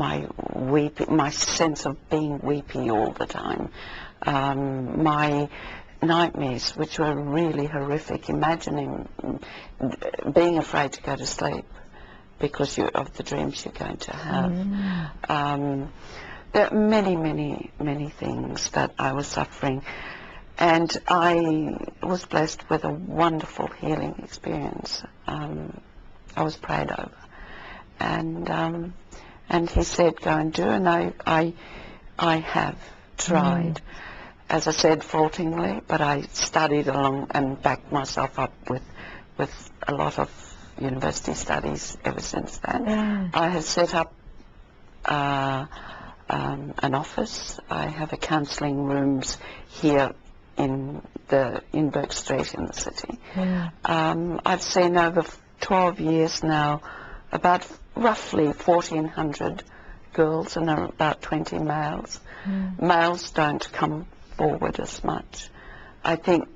my sense of being weepy all the time, my nightmares, which were really horrific, imagining being afraid to go to sleep because of the dreams you're going to have. There are many, many, many things that I was suffering, and I was blessed with a wonderful healing experience. I was prayed over, and he said, go and do, and I have tried. As I said, faultingly, but I studied along and backed myself up with a lot of university studies ever since then. I have set up an office. I have a counselling rooms here in Burke Street in the city. I've seen over 12 years now about roughly 1,400 girls and about 20 males. Males don't come forward as much. I think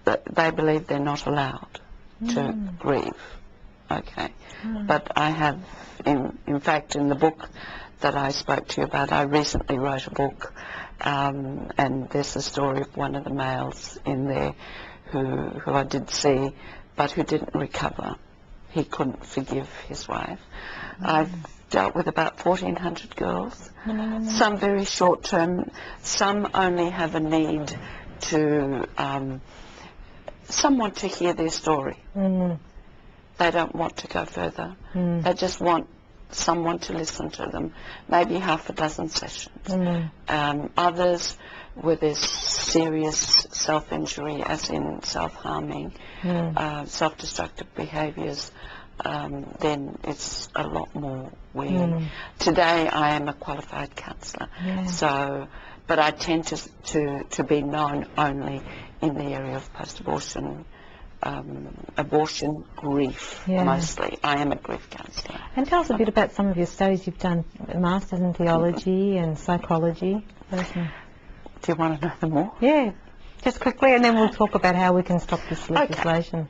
that they believe they're not allowed to grieve. Okay. But I have, in fact, in the book that I spoke to you about, I recently wrote a book, and there's a story of one of the males in there who I did see, but who didn't recover. He couldn't forgive his wife. I've dealt with about 1,400 girls, some very short term, some only have a need to someone to hear their story. They don't want to go further. They just want someone to listen to them, maybe half a dozen sessions. Others with this serious self-injury, as in self-harming, self-destructive behaviours, then it's a lot more weird. Today I am a qualified counsellor, so, but I tend to be known only in the area of post-abortion, abortion grief, mostly. I am a grief counsellor. And tell us a bit about some of your studies. You've done a Masters in Theology and Psychology. Do you want to know them more? Yeah, just quickly, and then we'll talk about how we can stop this legislation.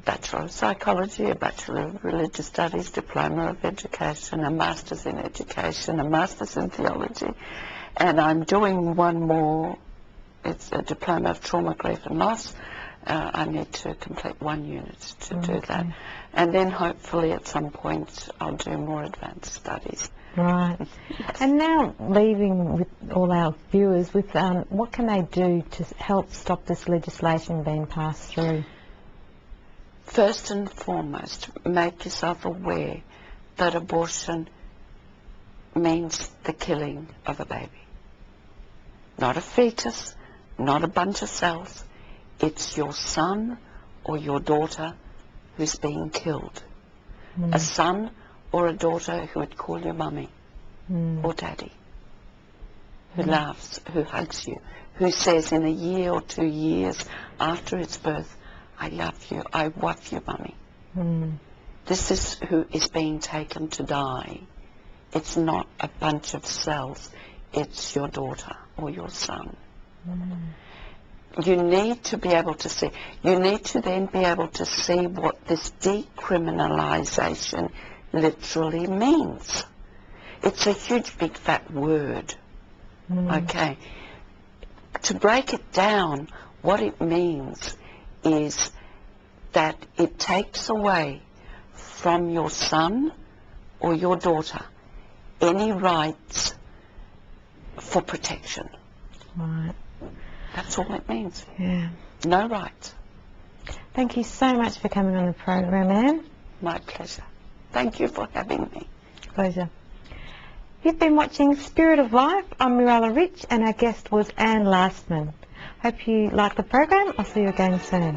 Bachelor of Psychology, a Bachelor of Religious Studies, Diploma of Education, a Masters in Education, a Masters in Theology, and I'm doing one more. It's a Diploma of Trauma, Grief and Loss. I need to complete 1 unit to do that, and then hopefully at some point I'll do more advanced studies. Right. And now, leaving with all our viewers, with what can they do to help stop this legislation being passed through? First and foremost, make yourself aware that abortion means the killing of a baby. Not a fetus, not a bunch of cells. It's your son or your daughter who's being killed. A son or a daughter who would call you mummy or daddy, who laughs, who hugs you, who says in a year or 2 years after its birth, I love you, I love you, mummy. This is who is being taken to die. It's not a bunch of cells, it's your daughter or your son. You need to be able to see. You need to then be able to see what this decriminalisation literally means. It's a huge, big, fat word. Okay. To break it down, what it means is that it takes away from your son or your daughter any rights for protection. Right. That's all it means. Yeah. No rights. Thank you so much for coming on the program, Anne. My pleasure. Thank you for having me. Pleasure. You've been watching Spirit of Life. I'm Mirella Rich, and our guest was Anne Lastman. Hope you liked the program. I'll see you again soon.